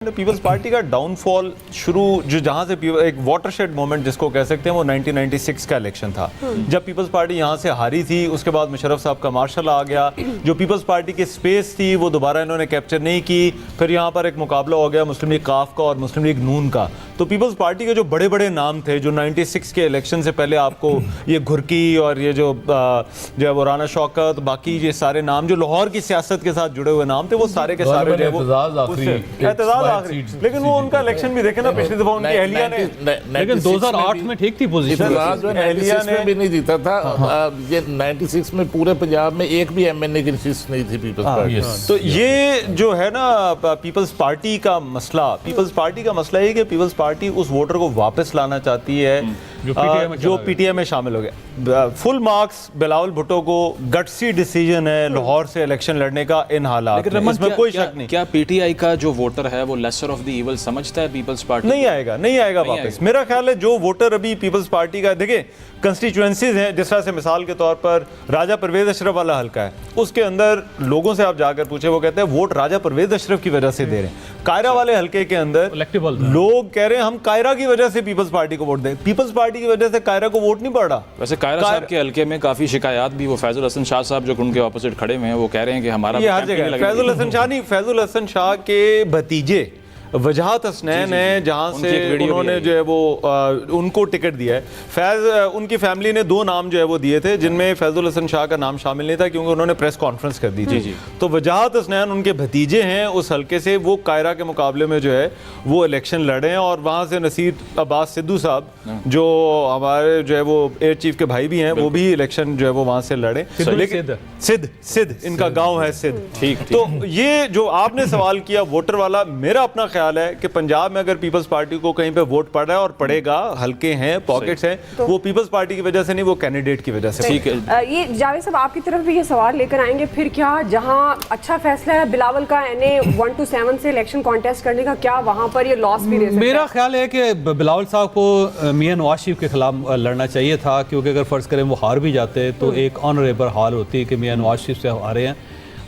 Peoples party का downfall शुरू जो जहां से एक वाटरशेड मोमेंट जिसको कह सकते हैं वो 1996 का इलेक्शन था जब पीपल्स पार्टी यहां से हारी थी। उसके बाद मुशर्रफ साहब का मार्शल आ गया। जो पीपल्स पार्टी की स्पेस थी वो दोबारा इन्होंने कैप्चर नहीं की। फिर यहां पर एक मुकाबला हो गया मुस्लिम लीग काफ का और मुस्लिम लीग नून का। तो पीपल्स पार्टी के जो बड़े बड़े नाम थे जो 96 के इलेक्शन से पहले आपको ये घुरकी और ये जो है वो राना शौकत बाकी ये सारे नाम जो लाहौर की सियासत के साथ जुड़े हुए नाम थे वो सारे के सारे जो है वो लेकिन वो उनका इलेक्शन भी देखे ना पिछली दफा उनकी अहलिया ने लेकिन 2008 में ठीक थी पोजीशन। अहलिया ने भी नहीं जीता था। ये 96 में पूरे पंजाब में एक भी एमएनए की लिस्ट नहीं थी पीपल्स पार्टी। तो ये जो है ना पीपल्स पार्टी का मसला है कि पीपल्स पार्टी उस वोटर को वापस लाना चाहती है जो पीटीआई में शामिल हो गया। फुल मार्क्स बिलावल भुट्टो को गट्सी डिसीजन है लाहौर से इलेक्शन लड़ने का इन हालात में, इसमें कोई शक नहीं। क्या पीटीआई का जो वोटर है वो लेसर ऑफ द इविल समझता है पीपल्स पार्टी? नहीं आएगा वापस। मेरा ख्याल है जो वोटर अभी पीपल्स पार्टी का देखिए कंस्टिट्यूएंसीज हैं, जिस तरह से मिसाल के तौर पर राजा परवेज अशरफ वाला हल्का है, उसके अंदर लोगों से आप जाकर पूछे वो कहते हैं वोट राजा परवेज अशरफ की वजह से दे रहे हैं। कायरा वाले हल्के के अंदर लोग कह रहे हैं हम कायरा की वजह से पीपल्स पार्टी को वोट दें। पीपल्स पार्टी की वजह से कायरा को वोट नहीं पड़ रहा। वैसे कायरा साहब के हल्के में काफी शिकायत भी वो फैजुल हसन शाह साहब जो उनके ऑपोजिट खड़े हुए हैं वो कह रहे हैं कि हमारा ये हर जगह फैजुल हसन शाह नहीं, फैजुल हसन शाह के भतीजे वजाहत हसनैन है जहाँ से उन्होंने जो है वो उनको टिकट दिया है। फैज़ उनकी फैमिली ने दो नाम जो है वो दिए थे जिनमें फैजुल हसन शाह का नाम शामिल नहीं था क्योंकि उन्होंने प्रेस कॉन्फ्रेंस कर दी थी। तो वजाहत हसनैन उनके भतीजे हैं उस हल्के से, वो कायरा के मुकाबले में जो है वो इलेक्शन लड़े हैं और वहाँ से नसीर अब्बास सिद्धू साहब जो हमारे जो है वो एयर चीफ के भाई भी हैं वो भी इलेक्शन जो है वो वहाँ से लड़े। लेकिन सिद्ध इनका गाँव है सिद्ध। ठीक। तो ये जो आपने सवाल किया वोटर वाला, मेरा अपना ख्याल है कि पंजाब में अगर पीपल्स पार्टी को कहीं पे वोट पड़ रहा है और पड़ेगा, हल्के हैं पॉकेट्स हैं, तो वो पीपल्स पार्टी की वजह से नहीं, वो कैंडिडेट की वजह से। ठीक है। ये जावेद साहब आपकी तरफ भी ये सवाल लेकर आएंगे फिर क्या जहां अच्छा फैसला है बिलावल का एनए 1 to 7 से इलेक्शन कॉन्टेस्ट करने का, क्या वहां पर ये लॉस भी दे सकता है? मेरा ख्याल है कि बिलावल साहब को मियां नवाज शरीफ के खिलाफ लड़ना चाहिए था क्योंकि अगर फर्ज करें वो हार भी जाते तो एक ऑनरेबल हार होती कि मियां नवाज शरीफ से हारे हैं।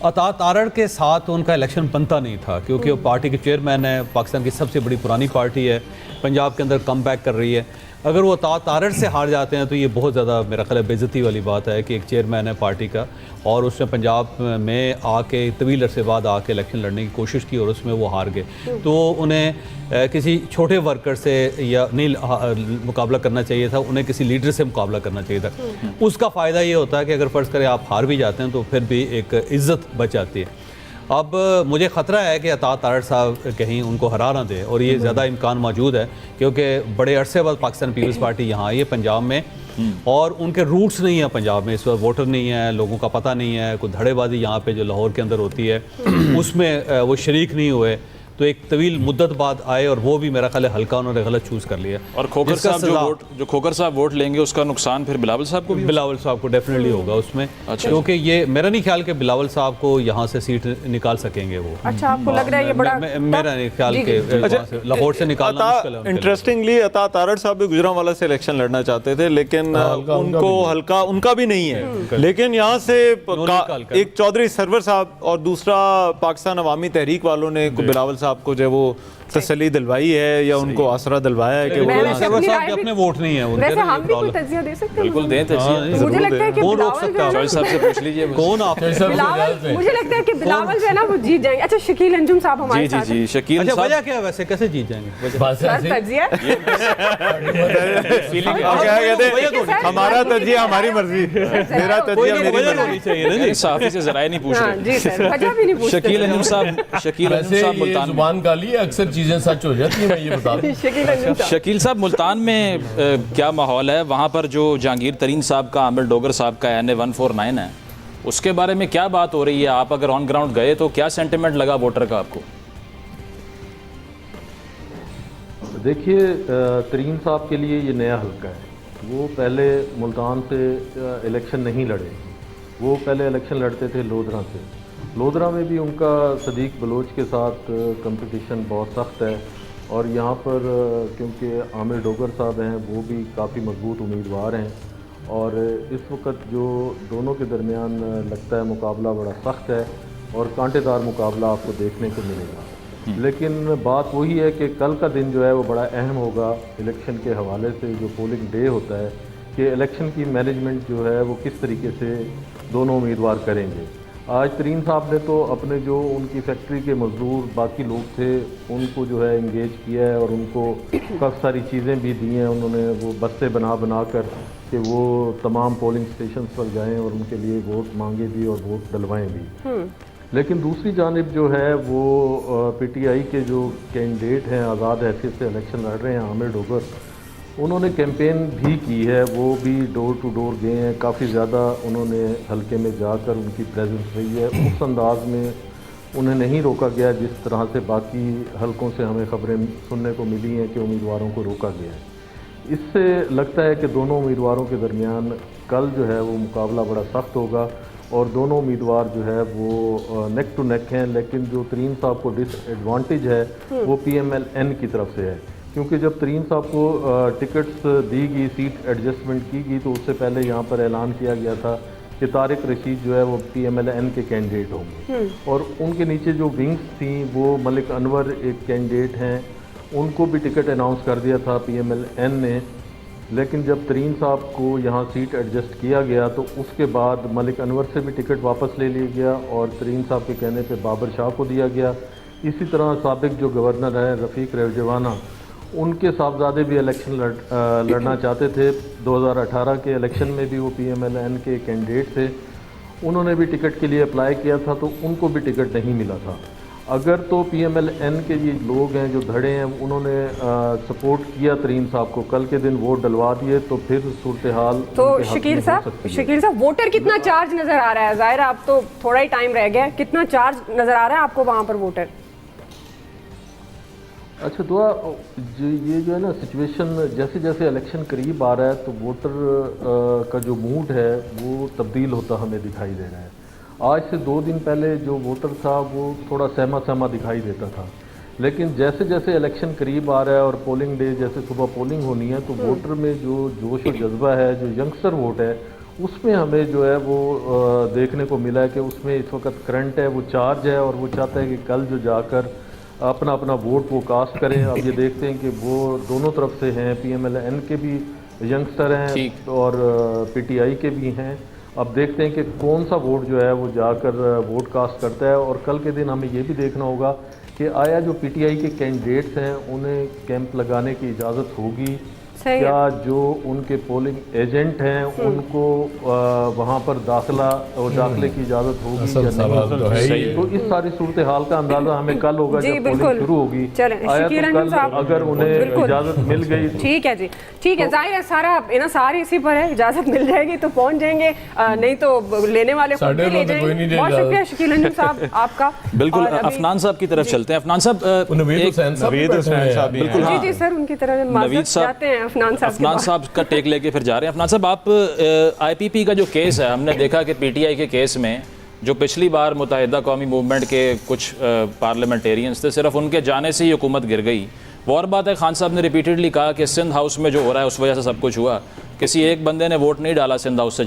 अता तारड़ के साथ उनका इलेक्शन बनता नहीं था क्योंकि वो पार्टी के चेयरमैन है, पाकिस्तान की सबसे बड़ी पुरानी पार्टी है, पंजाब के अंदर कम बैक कर रही है। अगर वो अता तारड़ से हार जाते हैं तो ये बहुत ज़्यादा मेरा ख्याल है बेइज्जती वाली बात है कि एक चेयरमैन है पार्टी का और उसने पंजाब में आके तवील अरसे बाद आके इलेक्शन लड़ने की कोशिश की और उसमें वो हार गए। तो उन्हें किसी छोटे वर्कर से या नहीं मुकाबला करना चाहिए था, उन्हें किसी लीडर से मुकाबला करना चाहिए था। उसका फ़ायदा ये होता है कि अगर फ़र्ज़ करें आप हार भी जाते हैं तो फिर भी एक इज़्ज़त बच जाती है। अब मुझे ख़तरा है कि अता तारड़ साहब कहीं उनको हरा ना दे और ये ज़्यादा इम्कान मौजूद है क्योंकि बड़े अरसे बाद पाकिस्तान पीपल्स पार्टी यहाँ आई है पंजाब में और उनके रूट्स नहीं है पंजाब में, इस वक्त वोटर नहीं है, लोगों का पता नहीं है, कोई धड़ेबाजी यहाँ पे जो लाहौर के अंदर होती है उसमें वो शरीक नहीं हुए। तो एक तवील मुद्दत बाद आए और वो भी मेरा ख्याल है हल्का उन्होंने गलत चूज़ कर लिया। और खोकर साहब जो खोकर साहब वोट लेंगे उसका नुकसान फिर बिलावल साहब को भी, बिलावल साहब को डेफिनेटली होगा उसमें। अच्छा। क्योंकि ये मेरा नहीं ख्याल कि बिलावल साहब को यहाँ से सीट निकाल सकेंगे वो। अच्छा, आपको लग रहा है ये बड़ा मेरा नहीं ख्याल के लाहौर से निकालना मुश्किल है। इंटरेस्टिंगली अता तारड़ साहब भी गुजरांवाला से इलेक्शन लड़ना चाहते थे लेकिन उनको हल्का उनका भी नहीं है। लेकिन यहाँ से एक चौधरी सरवर साहब और दूसरा पाकिस्तान अवामी तहरीक वालों ने बिलावल साहब को जो है वो तसल्ली दिलवाई है या उनको आसरा दिलवाया है कि वो साहब के अपने वोट नहीं है उनके। वैसे हम भी कोई तज्जिया दे सकते हैं? बिल्कुल दें तज्जिया। मुझे लगता है कि कौन रोक सकता है? साहब से पूछ लीजिए कौन आप? मुझे लगता है कि बिलावल जो है ना वो जीत जाएंगे। अच्छा, शकील अंजुम साहब हमारे साथ हैं। जी शकील साहब, वजह क्या है वैसे, कैसे जीत जाएंगे? तज्जिया हमारा तज्जिया हमारी मर्जी, मेरा तज्जिया मेरी मर्जी चाहिए। साफी से जराए नहीं पूछ रहे। शकील अंजुम साहब मुल्तान जुबान का लिए अक्सर चीजें सच हो जाती हैं, मैं ये बता दूं। शकील साहब मुल्तान में क्या माहौल है? वहाँ पर जो जहांगीर तरीन साहब का, आमिर डोगर साहब का एनए 149 है, उसके बारे में क्या बात हो रही है? आप अगर ऑन ग्राउंड गए तो क्या सेंटिमेंट लगा वोटर का आपको? देखिए, तरीन साहब के लिए ये नया हल्का है। वो पहले मुल्तान से इलेक्शन नहीं लड़े, वो पहले इलेक्शन लड़ते थे लोधरा से। लोधरा में भी उनका सदीक बलोच के साथ कंपटीशन बहुत सख्त है और यहाँ पर क्योंकि आमिर डोगर साहब हैं वो भी काफ़ी मजबूत उम्मीदवार हैं और इस वक्त जो दोनों के दरमियान लगता है मुकाबला बड़ा सख्त है और कांटेदार मुकाबला आपको देखने को मिलेगा। लेकिन बात वही है कि कल का दिन जो है वो बड़ा अहम होगा इलेक्शन के हवाले से। जो पोलिंग डे होता है कि इलेक्शन की मैनेजमेंट जो है वो किस तरीके से दोनों उम्मीदवार करेंगे। आज तरीन साहब ने तो अपने जो उनकी फैक्ट्री के मजदूर बाकी लोग थे उनको जो है इंगेज किया है और उनको काफ़ी सारी चीज़ें भी दी हैं। उन्होंने वो बस्ते बना कर कि वो तमाम पोलिंग स्टेशन पर जाएं और उनके लिए वोट मांगे भी और वोट डलवाएं भी। लेकिन दूसरी जानिब जो है वो पीटीआई के जो कैंडिडेट हैं आज़ाद हैसियत से इलेक्शन लड़ रहे हैं आमिर डोगर, उन्होंने कैंपेन भी की है। वो भी डोर टू डोर गए हैं, काफ़ी ज़्यादा उन्होंने हल्के में जाकर उनकी प्रेजेंस रही है। उस अंदाज में उन्हें नहीं रोका गया जिस तरह से बाकी हलकों से हमें खबरें सुनने को मिली हैं कि उम्मीदवारों को रोका गया है। इससे लगता है कि दोनों उम्मीदवारों के दरमियान कल जो है वो मुकाबला बड़ा सख्त होगा और दोनों उम्मीदवार जो है वो नेक टू नेक हैं। लेकिन जो तरीन साहब को डिसएडवांटेज है वो PMLN की तरफ से है, क्योंकि जब तरीन साहब को टिकट्स दी गई, सीट एडजस्टमेंट की गई, तो उससे पहले यहाँ पर ऐलान किया गया था कि तारिक रशीद जो है वो PMLN के कैंडिडेट होंगे और उनके नीचे जो विंग्स थी वो मलिक अनवर एक कैंडिडेट हैं, उनको भी टिकट अनाउंस कर दिया था PMLN ने। लेकिन जब तरीन साहब को यहाँ सीट एडजस्ट किया गया तो उसके बाद मलिक अनवर से भी टिकट वापस ले लिया गया और तरीन साहब के कहने पे बाबर शाह को दिया गया। इसी तरह साबिक जो गवर्नर है रफ़ीक रेवजवाना, उनके साहबजादे भी इलेक्शन लड़ना चाहते थे। 2018 के इलेक्शन में भी वो PMLN के कैंडिडेट थे, उन्होंने भी टिकट के लिए अप्लाई किया था तो उनको भी टिकट नहीं मिला था। अगर तो PMLN के ये लोग हैं जो धड़े हैं उन्होंने सपोर्ट किया तरीन साहब को, कल के दिन वोट डलवा दिए तो फिर सूरत हाल तो शकील साहब वोटर कितना चार्ज नजर आ रहा है? जाहिर है अब तो थोड़ा ही टाइम रह गया है, कितना चार्ज नजर आ रहा है आपको वहां पर वोटर? अच्छा दुआ, ये जो है ना सिचुएशन जैसे जैसे इलेक्शन करीब आ रहा है तो वोटर का जो मूड है वो तब्दील होता हमें दिखाई दे रहा है। आज से 2 दिन पहले जो वोटर था वो थोड़ा सहमा सहमा दिखाई देता था, लेकिन जैसे जैसे इलेक्शन करीब आ रहा है और पोलिंग डे जैसे सुबह पोलिंग होनी है तो वोटर में जो जोश और जज्बा है, जो यंगस्टर वोट है, उसमें हमें जो है वो देखने को मिला है कि उसमें इस वक्त करंट है, वो चार्ज है और वो चाहता है कि कल जो जाकर अपना अपना वोट वो कास्ट करें। अब ये देखते हैं कि वो दोनों तरफ से हैं, PMLN के भी यंगस्टर हैं और PTI के भी हैं। अब देखते हैं कि कौन सा वोट जो है वो जाकर वोट कास्ट करता है। और कल के दिन हमें ये भी देखना होगा कि आया जो PTI के कैंडिडेट्स हैं उन्हें कैंप लगाने की इजाज़त होगी क्या? जो उनके पोलिंग एजेंट हैं उनको वहाँ पर दाखिले की इजाज़त होगी या नहीं? तो इस सारी सूरत हाल का अंदाज़ा हमें कल होगा जब पोलिंग शुरू होगी। आया तो कल अगर उन्हें इजाज़त मिल गई ठीक है जी, ठीक है। जाहिर है सारा सारी इसी पर है, इजाज़त मिल जाएगी तो पहुँच जाएंगे, नहीं तो लेने वाले खुद भी ले जाएंगे। बहुत शुक्रिया शकील अनजम साहब आपका। बिल्कुल अफनान साहब की तरफ चलते हैं। अफनान साहब, नवीद हुसैन साहब, बिल्कुल जी जी सर, उनकी तरफ नवीद साहब अफनान साहब का टेक लेके फिर जा रहे हैं। अफनान साहब, आप IPP का जो केस है, हमने देखा कि PTI के केस में जो पिछली बार मुत्तहिदा कौमी मूवमेंट के कुछ पार्लियामेंटेरियंस थे, सिर्फ उनके जाने से ही हुकूमत गिर गई। वो और बात है, खान साहब ने रिपीटेडली कहा कि सिंध हाउस में जो हो रहा है उस वजह से सब कुछ हुआ। किसी एक बंदे ने वोट नहीं डाला सिंध हाउस से